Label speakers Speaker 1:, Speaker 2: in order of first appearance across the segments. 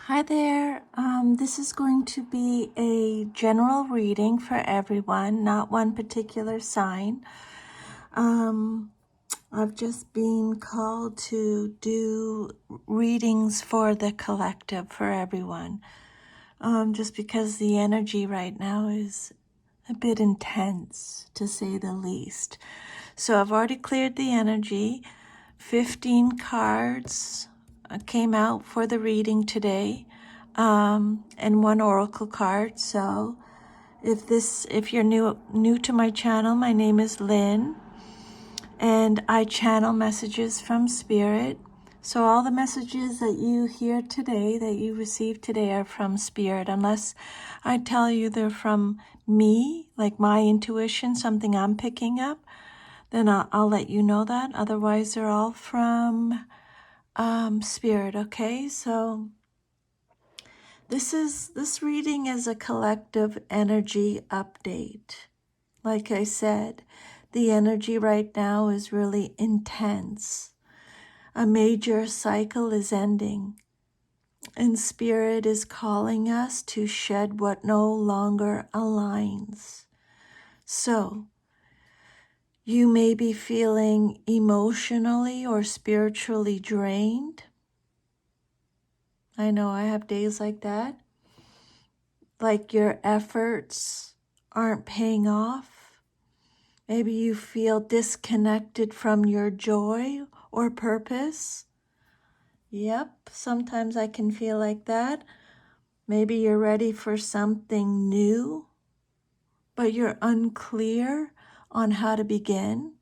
Speaker 1: Hi there. This is going to be a general reading for everyone, not one particular sign. I've just been called to do readings for the collective, for everyone, just because the energy right now is a bit intense, to say the least. So I've already cleared the energy. 15 cards came out for the reading today, and one oracle card. So if you're new to my channel, my name is Lynn, and I channel messages from Spirit. So all the messages that you hear today, that you receive today, are from Spirit, unless I tell you they're from me, like my intuition, something I'm picking up, then I'll let you know that. Otherwise, they're all from Spirit, okay? So this reading is a collective energy update. Like I said, the energy right now is really intense. A major cycle is ending, and Spirit is calling us to shed what no longer aligns. So, you may be feeling emotionally or spiritually drained. I know I have days like that. Like your efforts aren't paying off. Maybe you feel disconnected from your joy or purpose. Yep, sometimes I can feel like that. Maybe you're ready for something new, but you're unclear on how to begin.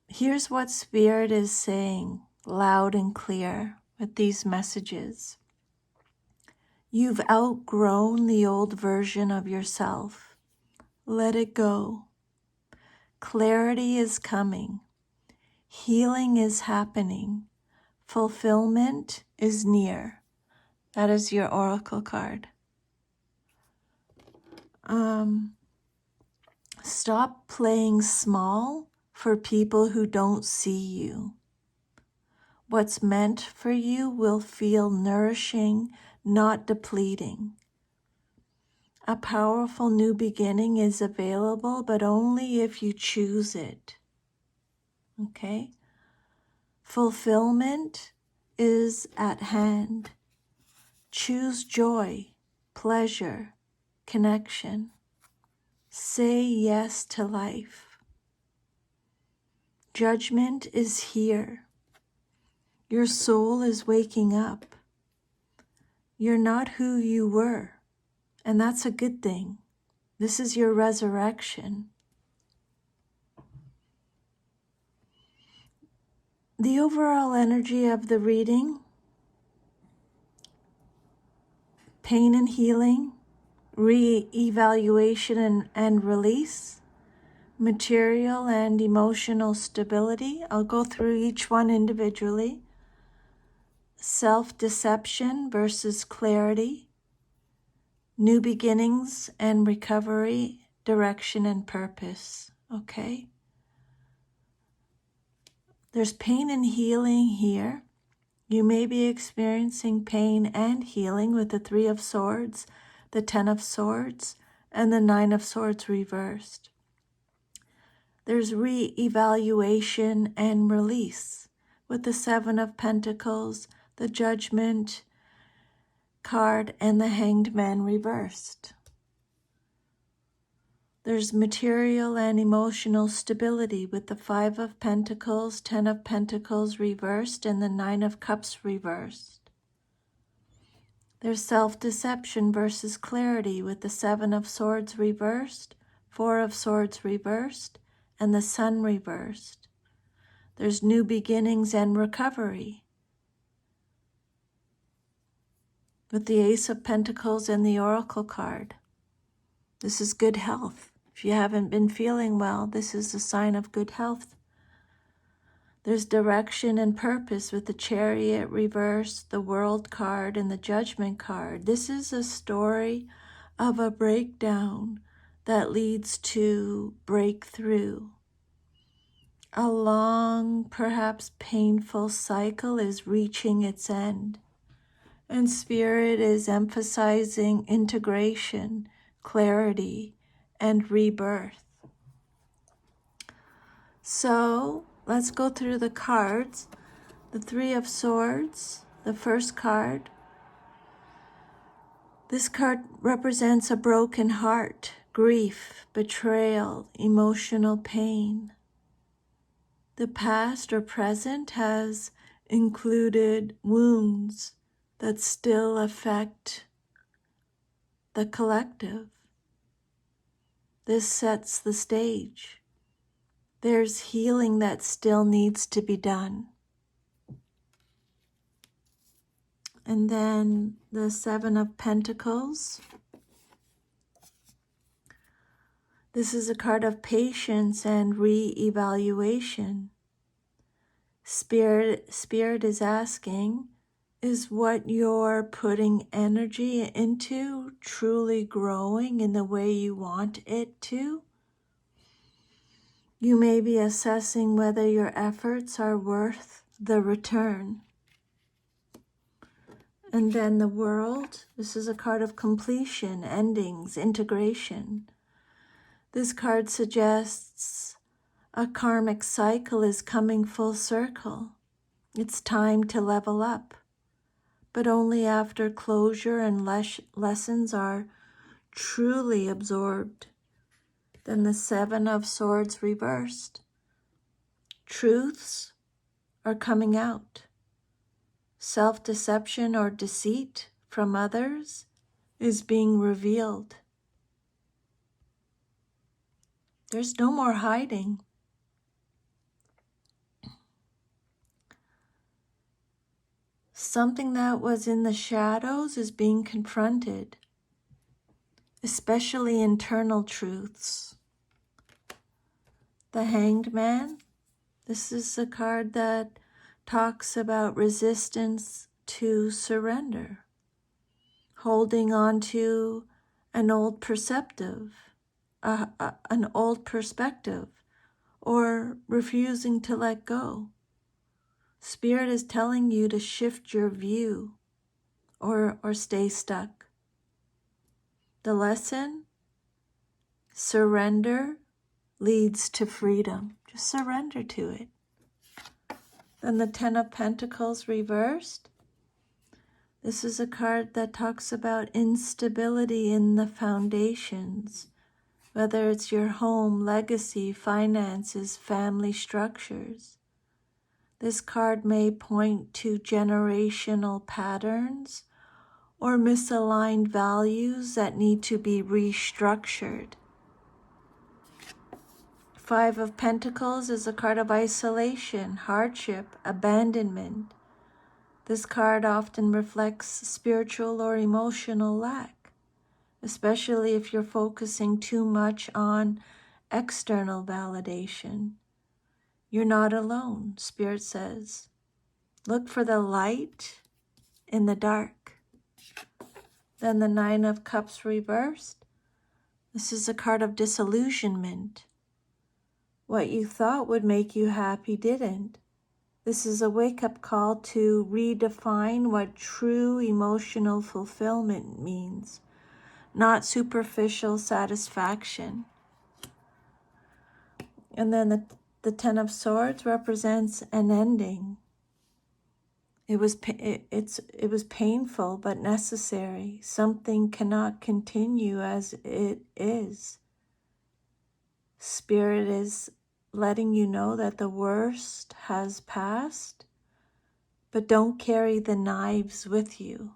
Speaker 1: Here's what Spirit is saying loud and clear with these messages. You've outgrown the old version of yourself. Let it go. Clarity is coming. Healing is happening. Fulfillment is near. That is your oracle card. Stop playing small for people who don't see you. What's meant for you will feel nourishing, not depleting. A powerful new beginning is available, but only if you choose it. Okay? Fulfillment is at hand. Choose joy, pleasure, connection. Say yes to life. Judgment is here. Your soul is waking up. You're not who you were, and that's a good thing. This is your resurrection. The overall energy of the reading: pain and healing, re-evaluation and release, material and emotional stability. I'll go through each one individually. Self-deception versus clarity, new beginnings and recovery, direction and purpose. Okay? There's pain and healing here. You may be experiencing pain and healing with the Three of Swords, the Ten of Swords, and the Nine of Swords reversed. There's re-evaluation and release with the Seven of Pentacles, the Judgment card, and the Hanged Man reversed. There's material and emotional stability with the Five of Pentacles, Ten of Pentacles reversed, and the Nine of Cups reversed. There's self-deception versus clarity with the Seven of Swords reversed, Four of Swords reversed, and the Sun reversed. There's new beginnings and recovery with the Ace of Pentacles and the Oracle card. This is good health. If you haven't been feeling well, this is a sign of good health. There's direction and purpose with the Chariot reversed, the World card, and the Judgment card. This is a story of a breakdown that leads to breakthrough. a long, perhaps painful cycle is reaching its end. And Spirit is emphasizing integration, clarity, and rebirth. So let's go through the cards. The Three of Swords, the first card. This card represents a broken heart, grief, betrayal, emotional pain. The past or present has included wounds that still affect the collective. This sets the stage. There's healing that still needs to be done. And then the Seven of Pentacles. This is a card of patience and re-evaluation. Spirit is asking, is what you're putting energy into truly growing in the way you want it to? You may be assessing whether your efforts are worth the return. And then the World. This is a card of completion, endings, integration. This card suggests a karmic cycle is coming full circle. It's time to level up, but only after closure and lessons are truly absorbed. Then the Seven of Swords reversed. Truths are coming out. Self-deception or deceit from others is being revealed. There's no more hiding. Something that was in the shadows is being confronted, especially internal truths. The Hanged Man. This is a card that talks about resistance to surrender, holding on to an old an old perspective, or refusing to let go. Spirit is telling you to shift your view or stay stuck. The lesson: surrender leads to freedom. Just surrender to it. Then the Ten of Pentacles reversed. This is a card that talks about instability in the foundations, whether it's your home, legacy, finances, family structures. This card may point to generational patterns or misaligned values that need to be restructured. Five of Pentacles is a card of isolation, hardship, abandonment. This card often reflects spiritual or emotional lack, especially if you're focusing too much on external validation. You're not alone, Spirit says. Look for the light in the dark. Then the Nine of Cups reversed. This is a card of disillusionment. What you thought would make you happy didn't. This is a wake-up call to redefine what true emotional fulfillment means, not superficial satisfaction. And then the Ten of Swords represents an ending. It was painful but necessary. Something cannot continue as it is. Spirit is letting you know that the worst has passed, but don't carry the knives with you.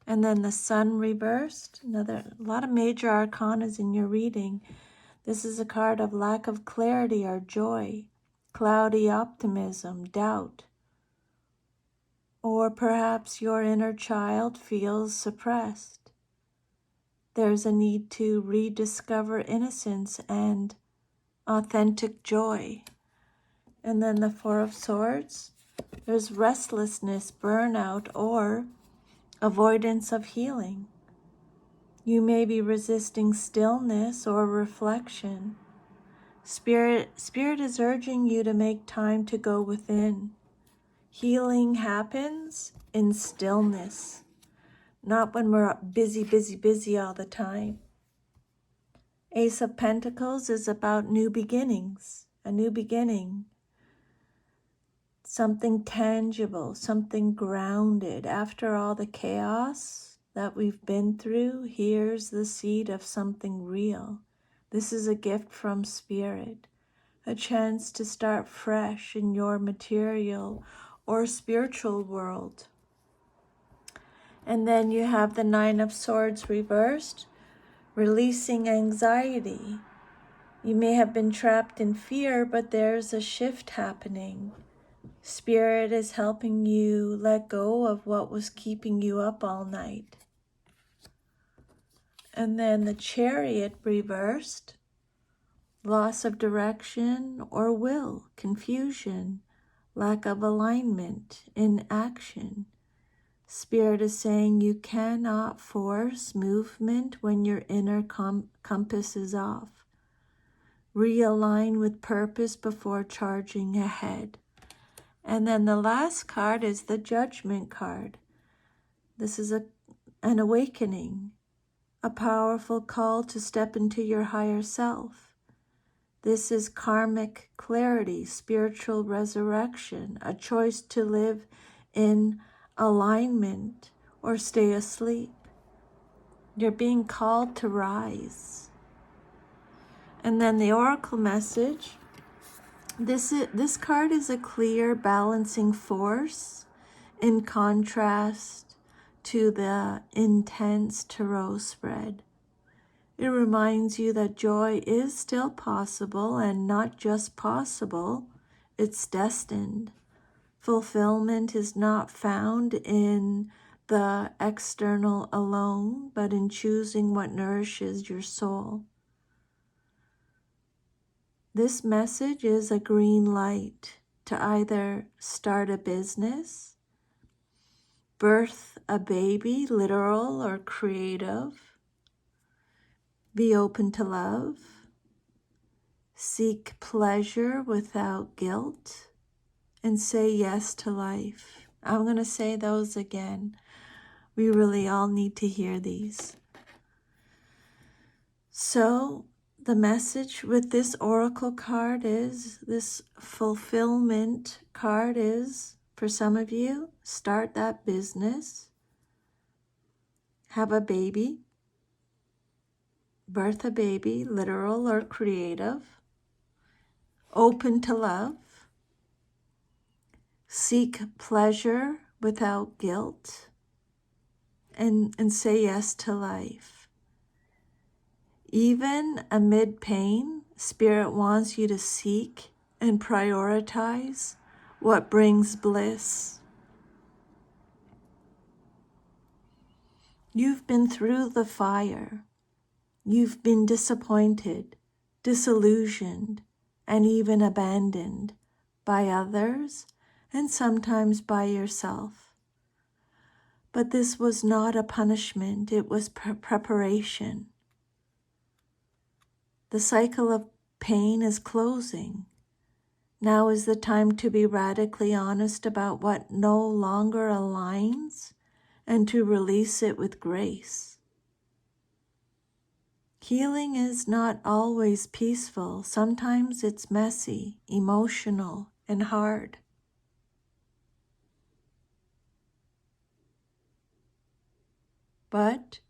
Speaker 1: And then the Sun reversed. A lot of major arcanas in your reading. This is a card of lack of clarity or joy, cloudy optimism, doubt. Or perhaps your inner child feels suppressed. There's a need to rediscover innocence and authentic joy. And then the Four of Swords. There's restlessness, burnout, or avoidance of healing. You may be resisting stillness or reflection. Spirit is urging you to make time to go within. Healing happens in stillness, not when we're busy all the time. Ace of Pentacles is about new beginnings, a new beginning, something tangible, something grounded. After all the chaos that we've been through, here's the seed of something real. This is a gift from Spirit, a chance to start fresh in your material or spiritual world. And then you have the Nine of Swords reversed, releasing anxiety. You may have been trapped in fear, but there's a shift happening. Spirit is helping you let go of what was keeping you up all night. And then the Chariot reversed, loss of direction or will, confusion, lack of alignment, inaction. Spirit is saying you cannot force movement when your inner compass is off. Realign with purpose before charging ahead. And then the last card is the Judgment card. This is an awakening, a powerful call to step into your higher self. This is karmic clarity, spiritual resurrection, a choice to live in alignment or stay asleep. You're being called to rise. And then the Oracle message. This card is a clear balancing force in contrast to the intense tarot spread. It reminds you that joy is still possible, and not just possible, it's destined. Fulfillment is not found in the external alone, but in choosing what nourishes your soul. This message is a green light to either start a business, birth a baby, literal or creative, be open to love, seek pleasure without guilt, and say yes to life. I'm going to say those again. We really all need to hear these. So, the message with this oracle card is, this fulfillment card is, for some of you, start that business, have a baby, birth a baby, literal or creative, open to love, seek pleasure without guilt, and say yes to life. Even amid pain, Spirit wants you to seek and prioritize what brings bliss. You've been through the fire. You've been disappointed, disillusioned, and even abandoned by others and sometimes by yourself. But this was not a punishment, it was preparation. The cycle of pain is closing. Now is the time to be radically honest about what no longer aligns and to release it with grace. Healing is not always peaceful. Sometimes it's messy, emotional, and hard. But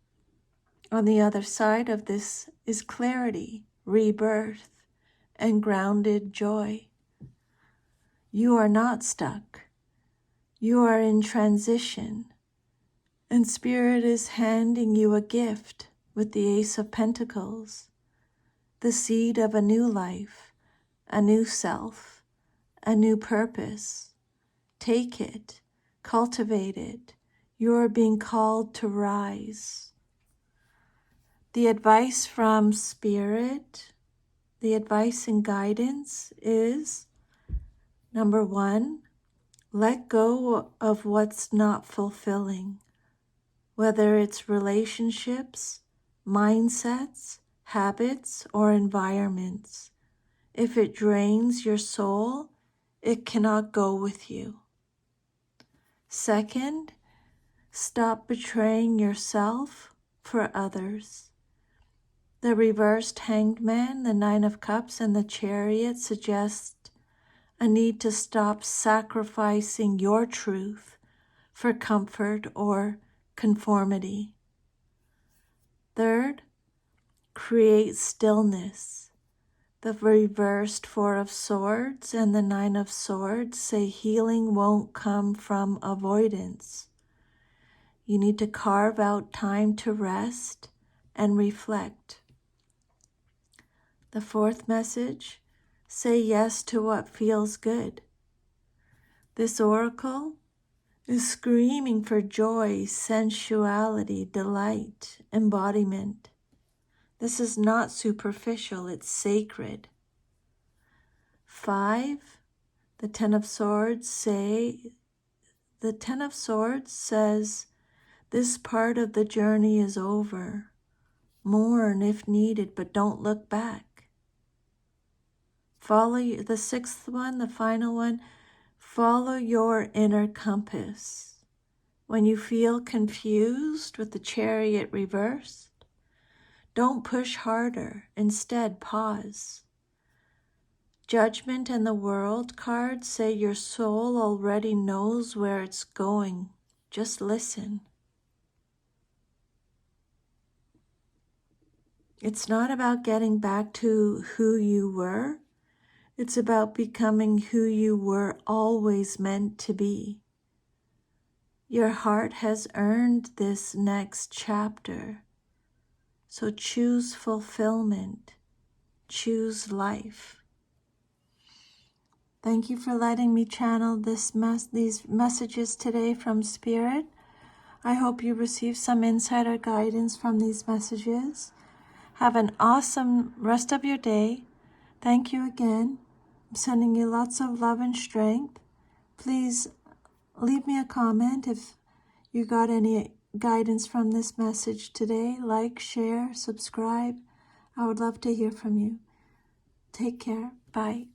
Speaker 1: on the other side of this is clarity, rebirth, and grounded joy. You are not stuck. You are in transition, and Spirit is handing you a gift with the Ace of Pentacles, the seed of a new life, a new self, a new purpose. Take it, cultivate it. You are being called to rise. The advice from Spirit, the advice and guidance is, number 1, let go of what's not fulfilling, whether it's relationships, mindsets, habits, or environments. If it drains your soul, it cannot go with you. Second, stop betraying yourself for others. The reversed Hanged Man, the Nine of Cups, and the Chariot suggest a need to stop sacrificing your truth for comfort or conformity. Third, create stillness. The reversed Four of Swords and the Nine of Swords say healing won't come from avoidance. You need to carve out time to rest and reflect. The fourth message, say yes to what feels good. This oracle is screaming for joy, sensuality, delight, embodiment. This is not superficial, it's sacred. 5, the Ten of Swords says, this part of the journey is over. Mourn if needed, but don't look back. Follow the sixth one, the final one, follow your inner compass. When you feel confused with the Chariot reversed, don't push harder, instead pause. Judgment and the World cards say your soul already knows where it's going. Just listen. It's not about getting back to who you were. It's about becoming who you were always meant to be. Your heart has earned this next chapter. So choose fulfillment. Choose life. Thank you for letting me channel these messages today from Spirit. I hope you receive some insight or guidance from these messages. Have an awesome rest of your day. Thank you again. I'm sending you lots of love and strength. Please leave me a comment if you got any guidance from this message today. Like, share, subscribe. I would love to hear from you. Take care. Bye.